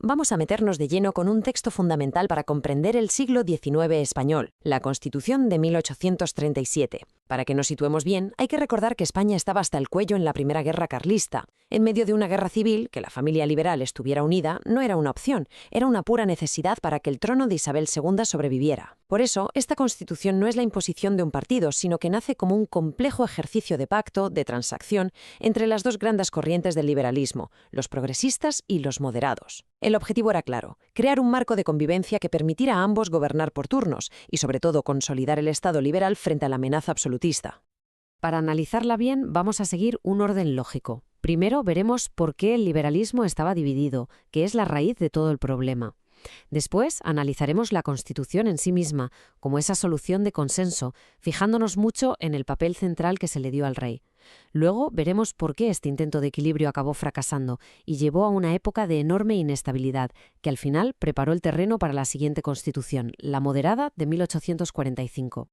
vamos a meternos de lleno con un texto fundamental para comprender el siglo XIX español, la Constitución de 1837. Para que nos situemos bien, hay que recordar que España estaba hasta el cuello en la Primera Guerra Carlista. En medio de una guerra civil, que la familia liberal estuviera unida no era una opción, era una pura necesidad para que el trono de Isabel II sobreviviera. Por eso, esta Constitución no es la imposición de un partido, sino que nace como un complejo ejercicio de pacto, de transacción, entre las dos grandes corrientes del liberalismo, los progresistas y los moderados. El objetivo era claro: crear un marco de convivencia que permitiera a ambos gobernar por turnos y, sobre todo, consolidar el Estado liberal frente a la amenaza absolutista. Para analizarla bien, vamos a seguir un orden lógico. Primero veremos por qué el liberalismo estaba dividido, que es la raíz de todo el problema. Después analizaremos la Constitución en sí misma, como esa solución de consenso, fijándonos mucho en el papel central que se le dio al rey. Luego veremos por qué este intento de equilibrio acabó fracasando y llevó a una época de enorme inestabilidad, que al final preparó el terreno para la siguiente Constitución, la moderada de 1845.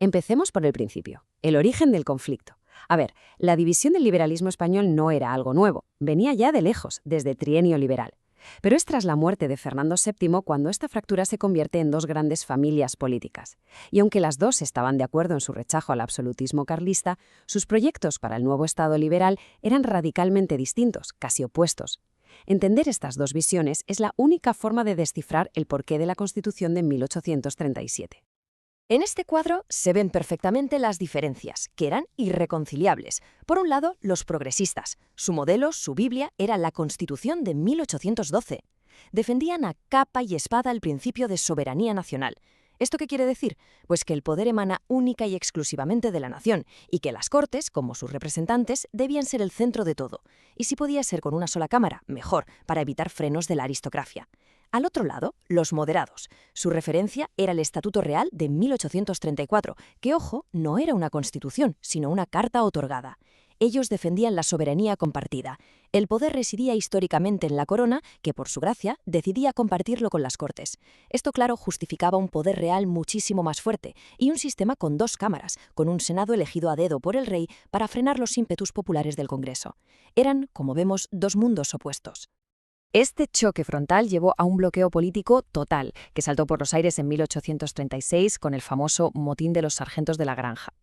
Empecemos por el principio, el origen del conflicto. A ver, la división del liberalismo español no era algo nuevo, venía ya de lejos, desde Trienio Liberal. Pero es tras la muerte de Fernando VII cuando esta fractura se convierte en dos grandes familias políticas. Y aunque las dos estaban de acuerdo en su rechazo al absolutismo carlista, sus proyectos para el nuevo Estado liberal eran radicalmente distintos, casi opuestos. Entender estas dos visiones es la única forma de descifrar el porqué de la Constitución de 1837. En este cuadro se ven perfectamente las diferencias, que eran irreconciliables. Por un lado, los progresistas. Su modelo, su Biblia, era la Constitución de 1812. Defendían a capa y espada el principio de soberanía nacional. ¿Esto qué quiere decir? Pues que el poder emana única y exclusivamente de la nación, y que las Cortes, como sus representantes, debían ser el centro de todo. Y si podía ser con una sola cámara, mejor, para evitar frenos de la aristocracia. Al otro lado, los moderados. Su referencia era el Estatuto Real de 1834, que, ojo, no era una constitución, sino una carta otorgada. Ellos defendían la soberanía compartida. El poder residía históricamente en la corona, que por su gracia decidía compartirlo con las Cortes. Esto, claro, justificaba un poder real muchísimo más fuerte y un sistema con dos cámaras, con un Senado elegido a dedo por el rey para frenar los ímpetus populares del Congreso. Eran, como vemos, dos mundos opuestos. Este choque frontal llevó a un bloqueo político total, que saltó por los aires en 1836 con el famoso Motín de los Sargentos de la Granja.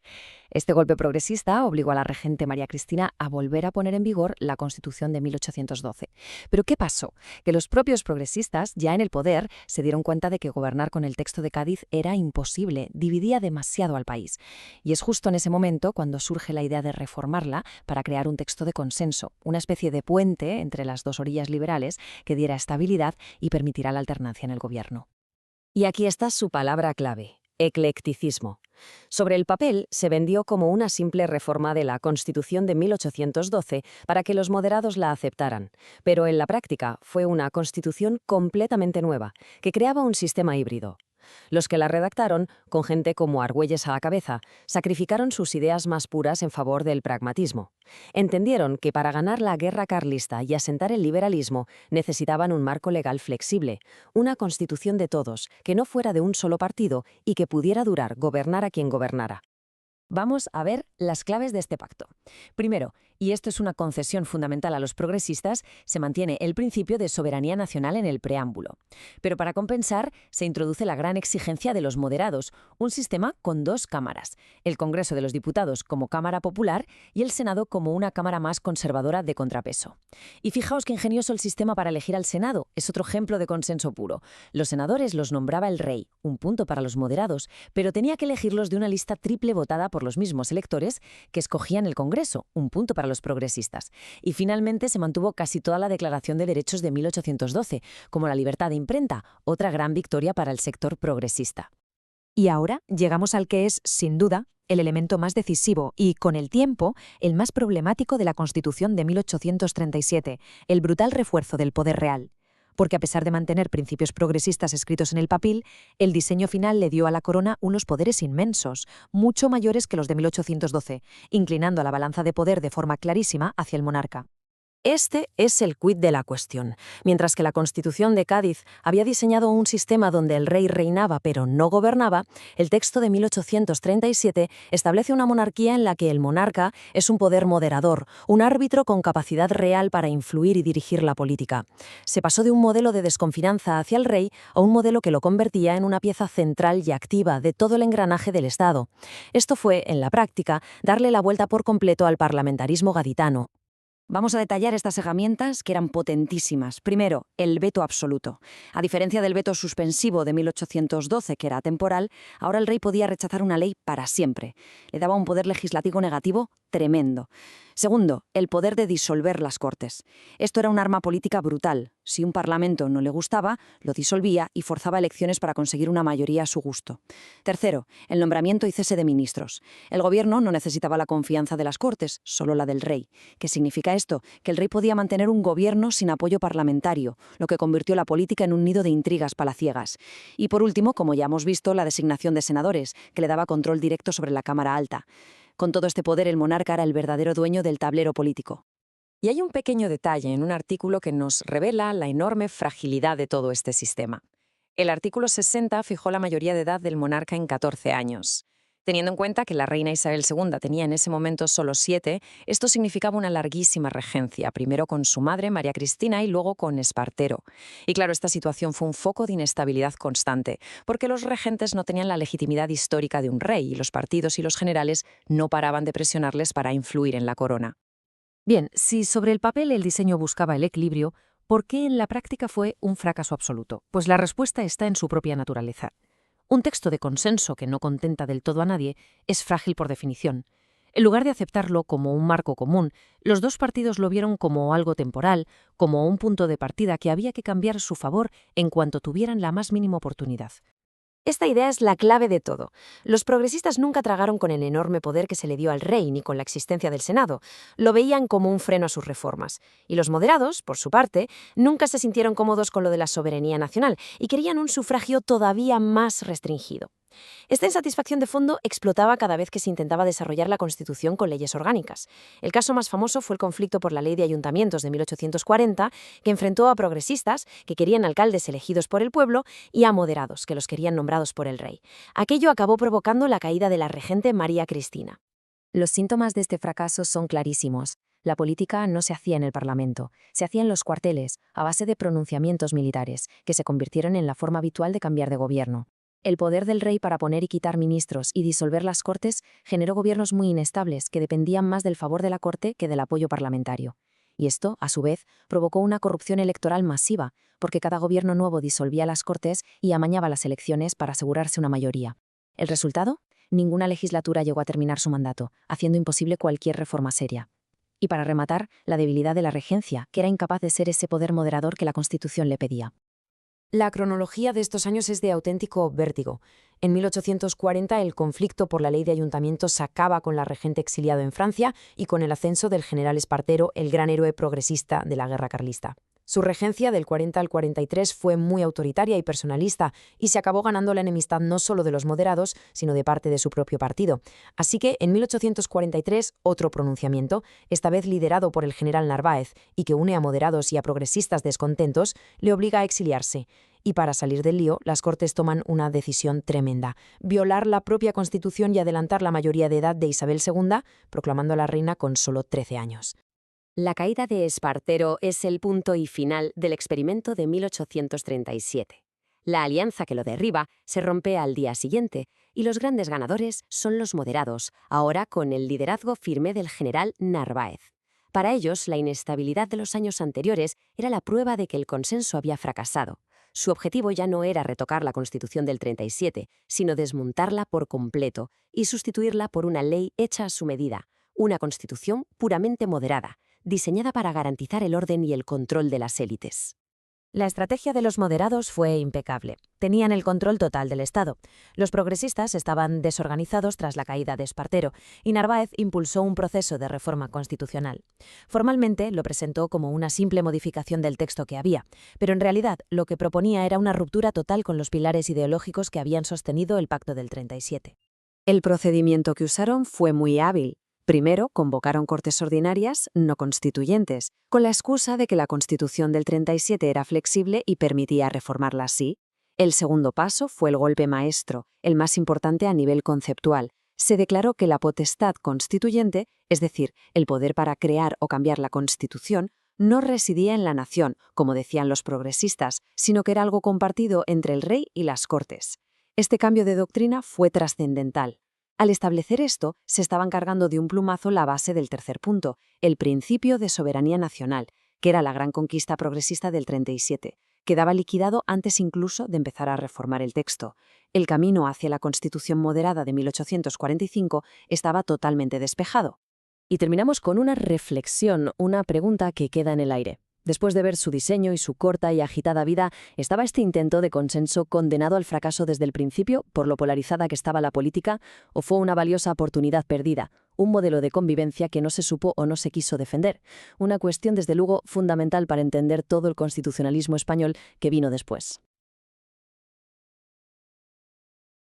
Este golpe progresista obligó a la regente María Cristina a volver a poner en vigor la Constitución de 1812. ¿Pero qué pasó? Que los propios progresistas, ya en el poder, se dieron cuenta de que gobernar con el texto de Cádiz era imposible, dividía demasiado al país. Y es justo en ese momento cuando surge la idea de reformarla para crear un texto de consenso, una especie de puente entre las dos orillas liberales que diera estabilidad y permitirá la alternancia en el gobierno. Y aquí está su palabra clave: eclecticismo. Sobre el papel se vendió como una simple reforma de la Constitución de 1812 para que los moderados la aceptaran, pero en la práctica fue una Constitución completamente nueva, que creaba un sistema híbrido. Los que la redactaron, con gente como Argüelles a la cabeza, sacrificaron sus ideas más puras en favor del pragmatismo. Entendieron que para ganar la guerra carlista y asentar el liberalismo necesitaban un marco legal flexible, una constitución de todos, que no fuera de un solo partido y que pudiera durar, gobernar a quien gobernara. Vamos a ver las claves de este pacto. Primero, y esto es una concesión fundamental a los progresistas, se mantiene el principio de soberanía nacional en el preámbulo. Pero para compensar, se introduce la gran exigencia de los moderados, un sistema con dos cámaras, el Congreso de los Diputados como Cámara Popular y el Senado como una cámara más conservadora de contrapeso. Y fijaos qué ingenioso el sistema para elegir al Senado, es otro ejemplo de consenso puro. Los senadores los nombraba el rey, un punto para los moderados, pero tenía que elegirlos de una lista triple votada por los mismos electores que escogían el Congreso, un punto para los progresistas. Y finalmente se mantuvo casi toda la Declaración de Derechos de 1812, como la libertad de imprenta, otra gran victoria para el sector progresista. Y ahora llegamos al que es, sin duda, el elemento más decisivo y, con el tiempo, el más problemático de la Constitución de 1837, el brutal refuerzo del poder real. Porque a pesar de mantener principios progresistas escritos en el papel, el diseño final le dio a la corona unos poderes inmensos, mucho mayores que los de 1812, inclinando a la balanza de poder de forma clarísima hacia el monarca. Este es el quid de la cuestión. Mientras que la Constitución de Cádiz había diseñado un sistema donde el rey reinaba pero no gobernaba, el texto de 1837 establece una monarquía en la que el monarca es un poder moderador, un árbitro con capacidad real para influir y dirigir la política. Se pasó de un modelo de desconfianza hacia el rey a un modelo que lo convertía en una pieza central y activa de todo el engranaje del Estado. Esto fue, en la práctica, darle la vuelta por completo al parlamentarismo gaditano. Vamos a detallar estas herramientas que eran potentísimas. Primero, el veto absoluto. A diferencia del veto suspensivo de 1812, que era temporal, ahora el rey podía rechazar una ley para siempre. Le daba un poder legislativo negativo tremendo. Segundo, el poder de disolver las Cortes. Esto era un arma política brutal. Si un parlamento no le gustaba, lo disolvía y forzaba elecciones para conseguir una mayoría a su gusto. Tercero, el nombramiento y cese de ministros. El gobierno no necesitaba la confianza de las Cortes, solo la del rey. ¿Qué significa esto? Que el rey podía mantener un gobierno sin apoyo parlamentario, lo que convirtió la política en un nido de intrigas palaciegas. Y por último, como ya hemos visto, la designación de senadores, que le daba control directo sobre la Cámara Alta. Con todo este poder, el monarca era el verdadero dueño del tablero político. Y hay un pequeño detalle en un artículo que nos revela la enorme fragilidad de todo este sistema. El artículo 60 fijó la mayoría de edad del monarca en 14 años. Teniendo en cuenta que la reina Isabel II tenía en ese momento solo 7, esto significaba una larguísima regencia, primero con su madre, María Cristina, y luego con Espartero. Y claro, esta situación fue un foco de inestabilidad constante, porque los regentes no tenían la legitimidad histórica de un rey, y los partidos y los generales no paraban de presionarles para influir en la corona. Bien, si sobre el papel el diseño buscaba el equilibrio, ¿por qué en la práctica fue un fracaso absoluto? Pues la respuesta está en su propia naturaleza. Un texto de consenso que no contenta del todo a nadie es frágil por definición. En lugar de aceptarlo como un marco común, los dos partidos lo vieron como algo temporal, como un punto de partida que había que cambiar a su favor en cuanto tuvieran la más mínima oportunidad. Esta idea es la clave de todo. Los progresistas nunca tragaron con el enorme poder que se le dio al rey ni con la existencia del Senado. Lo veían como un freno a sus reformas. Y los moderados, por su parte, nunca se sintieron cómodos con lo de la soberanía nacional y querían un sufragio todavía más restringido. Esta insatisfacción de fondo explotaba cada vez que se intentaba desarrollar la Constitución con leyes orgánicas. El caso más famoso fue el conflicto por la Ley de Ayuntamientos de 1840, que enfrentó a progresistas, que querían alcaldes elegidos por el pueblo, y a moderados, que los querían nombrados por el rey. Aquello acabó provocando la caída de la regente María Cristina. Los síntomas de este fracaso son clarísimos. La política no se hacía en el Parlamento, se hacía en los cuarteles, a base de pronunciamientos militares, que se convirtieron en la forma habitual de cambiar de gobierno. El poder del rey para poner y quitar ministros y disolver las Cortes generó gobiernos muy inestables que dependían más del favor de la Corte que del apoyo parlamentario. Y esto, a su vez, provocó una corrupción electoral masiva, porque cada gobierno nuevo disolvía las Cortes y amañaba las elecciones para asegurarse una mayoría. ¿El resultado? Ninguna legislatura llegó a terminar su mandato, haciendo imposible cualquier reforma seria. Y para rematar, la debilidad de la regencia, que era incapaz de ser ese poder moderador que la Constitución le pedía. La cronología de estos años es de auténtico vértigo. En 1840 el conflicto por la ley de ayuntamientos acaba con la regente exiliado en Francia y con el ascenso del general Espartero, el gran héroe progresista de la guerra carlista. Su regencia del 40 al 43 fue muy autoritaria y personalista y se acabó ganando la enemistad no solo de los moderados, sino de parte de su propio partido. Así que en 1843 otro pronunciamiento, esta vez liderado por el general Narváez y que une a moderados y a progresistas descontentos, le obliga a exiliarse. Y para salir del lío, las Cortes toman una decisión tremenda: violar la propia Constitución y adelantar la mayoría de edad de Isabel II, proclamando a la reina con solo 13 años. La caída de Espartero es el punto y final del experimento de 1837. La alianza que lo derriba se rompe al día siguiente, y los grandes ganadores son los moderados, ahora con el liderazgo firme del general Narváez. Para ellos, la inestabilidad de los años anteriores era la prueba de que el consenso había fracasado. Su objetivo ya no era retocar la Constitución del 37, sino desmontarla por completo y sustituirla por una ley hecha a su medida, una Constitución puramente moderada, diseñada para garantizar el orden y el control de las élites. La estrategia de los moderados fue impecable. Tenían el control total del Estado. Los progresistas estaban desorganizados tras la caída de Espartero y Narváez impulsó un proceso de reforma constitucional. Formalmente lo presentó como una simple modificación del texto que había, pero en realidad lo que proponía era una ruptura total con los pilares ideológicos que habían sostenido el Pacto del 37. El procedimiento que usaron fue muy hábil. Primero, convocaron Cortes Ordinarias no constituyentes, con la excusa de que la Constitución del 37 era flexible y permitía reformarla así. El segundo paso fue el golpe maestro, el más importante a nivel conceptual. Se declaró que la potestad constituyente, es decir, el poder para crear o cambiar la Constitución, no residía en la nación, como decían los progresistas, sino que era algo compartido entre el rey y las Cortes. Este cambio de doctrina fue trascendental. Al establecer esto, se estaban cargando de un plumazo la base del tercer punto, el principio de soberanía nacional, que era la gran conquista progresista del 37. Quedaba liquidado antes incluso de empezar a reformar el texto. El camino hacia la Constitución moderada de 1845 estaba totalmente despejado. Y terminamos con una reflexión, una pregunta que queda en el aire. Después de ver su diseño y su corta y agitada vida, ¿estaba este intento de consenso condenado al fracaso desde el principio por lo polarizada que estaba la política, o fue una valiosa oportunidad perdida, un modelo de convivencia que no se supo o no se quiso defender? Una cuestión, desde luego, fundamental para entender todo el constitucionalismo español que vino después.